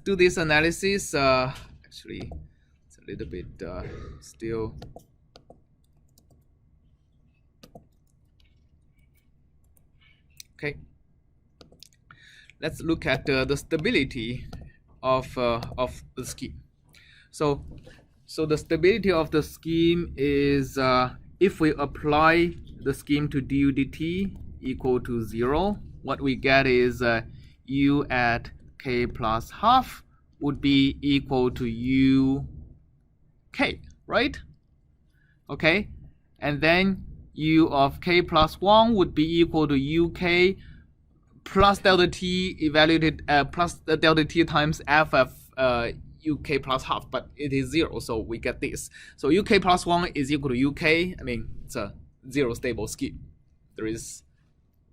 do this analysis. Actually, it's a little bit still. Okay. Let's look at the stability of the scheme. So the stability of the scheme is if we apply the scheme to du dt equal to 0, what we get is u at k plus half would be equal to u k, right? Okay, and then u of k plus 1 would be equal to uk plus delta t evaluated plus the delta t times f of uk plus half, but it is 0, so we get this. So uk plus 1 is equal to uk. I mean, it's a zero stable scheme. There is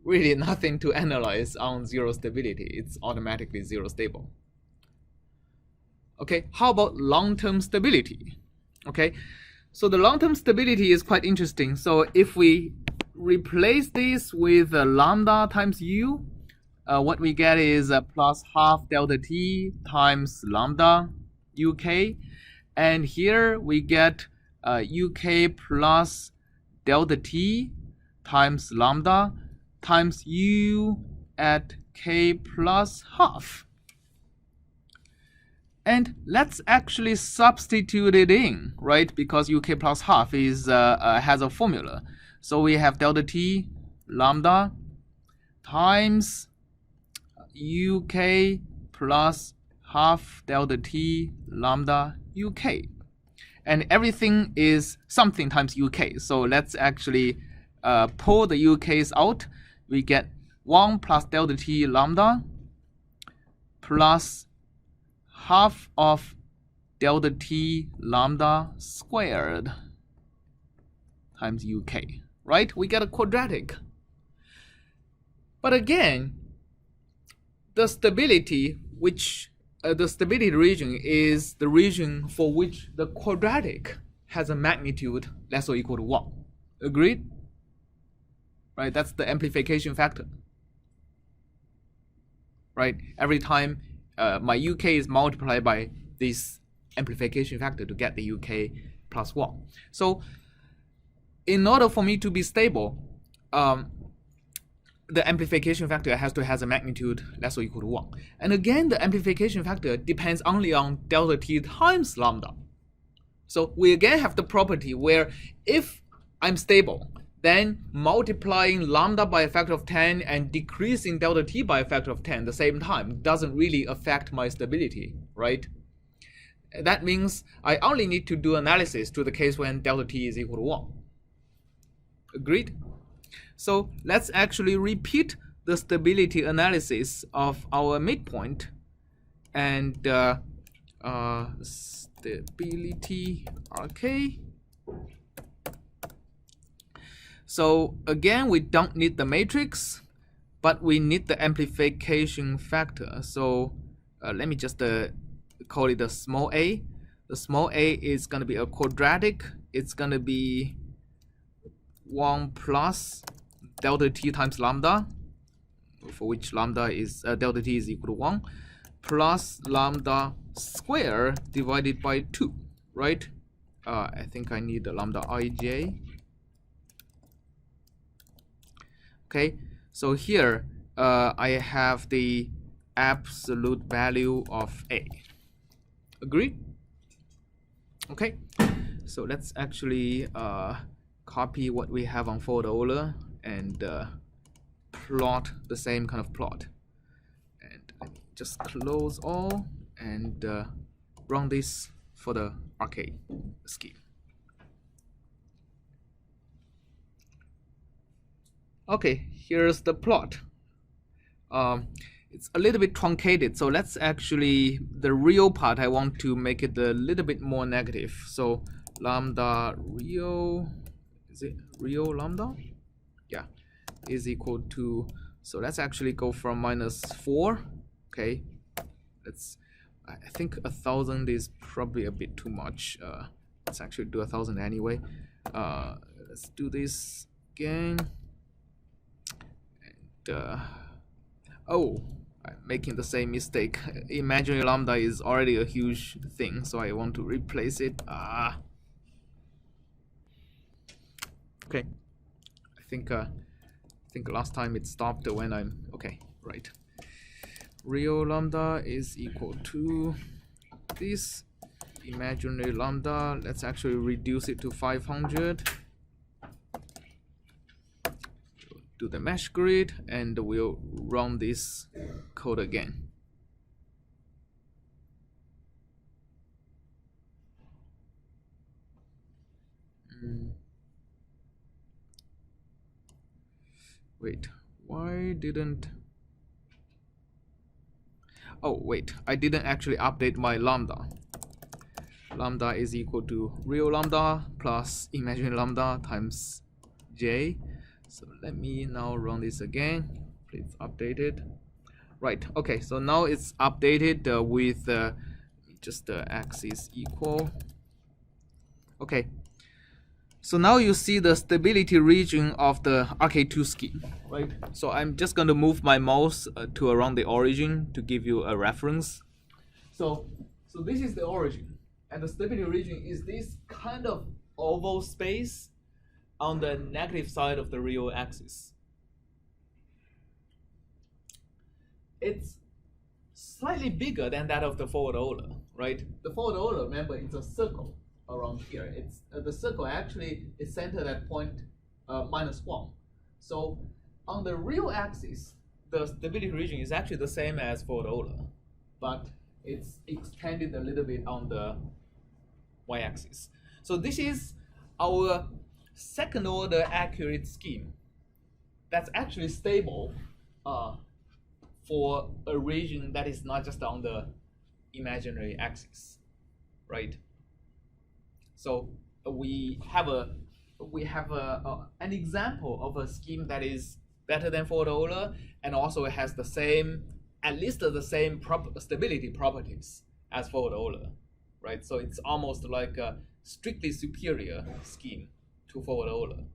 really nothing to analyze on zero stability. It's automatically zero stable. Okay, how about long-term stability? Okay, so the long-term stability is quite interesting. So if we replace this with lambda times u, what we get is plus half delta t times lambda uk, and here we get uk plus delta t times lambda times u at k plus half. And let's actually substitute it in, right? Because uk plus half is has a formula. So we have delta t lambda times uk plus half delta t lambda uk, and everything is something times uk. So let's actually pull the uk's out. We get 1 plus delta t lambda plus half of delta t lambda squared times uk, right? We get a quadratic. But again, the stability the stability region is the region for which the quadratic has a magnitude less or equal to 1. Agreed? Right, that's the amplification factor. Right, every time my uk is multiplied by this amplification factor to get the uk plus 1. So in order for me to be stable, the amplification factor has to have a magnitude less or equal to 1. And again, the amplification factor depends only on delta t times lambda. So we again have the property where if I'm stable, then multiplying lambda by a factor of 10 and decreasing delta t by a factor of 10 at the same time doesn't really affect my stability, right? That means I only need to do analysis to the case when delta t is equal to 1. Agreed? So let's actually repeat the stability analysis of our midpoint, and stability RK. So again, we don't need the matrix, but we need the amplification factor. So let me just call it the small a. The small a is going to be a quadratic. It's going to be 1 plus delta t times lambda, for which lambda is delta t is equal to 1, plus lambda square divided by 2, right? I think I need the lambda ij. Okay, so here I have the absolute value of a. Agree? Okay, so let's actually copy what we have on for Euler and plot the same kind of plot. And let me just close all and run this for the RK scheme. Okay, here's the plot. It's a little bit truncated, so let's actually, the real part, I want to make it a little bit more negative. So lambda real, is it real lambda? Yeah, is equal to, so let's actually go from -4. Okay, I think 1,000 is probably a bit too much. Let's actually do 1,000 anyway. Let's do this again. And oh, I'm making the same mistake. Imaginary lambda is already a huge thing, so I want to replace it. Okay. I think last time it stopped when I'm okay. Right. Real lambda is equal to this. Imaginary lambda, let's actually reduce it to 500. Do the mesh grid, and we'll run this code again. Wait, why didn't... Oh, wait, I didn't actually update my lambda. Lambda is equal to real lambda plus imaginary lambda times j. So let me now run this again. Please update it. Right, okay, so now it's updated with just the axis equal. Okay, so now you see the stability region of the RK2 scheme, right? So I'm just going to move my mouse to around the origin to give you a reference. So this is the origin, and the stability region is this kind of oval space on the negative side of the real axis. It's slightly bigger than that of the forward Euler, right? The forward Euler, remember, it's a circle around here. It's the circle actually is centered at point -1. So on the real axis, the stability region is actually the same as forward Euler, but it's extended a little bit on the y-axis. So this is our second order accurate scheme that's actually stable for a region that is not just on the imaginary axis, right? So we have an example of a scheme that is better than forward Euler, and also it has the same, at least the same stability properties as forward Euler, right? So it's almost like a strictly superior scheme to forward Euler.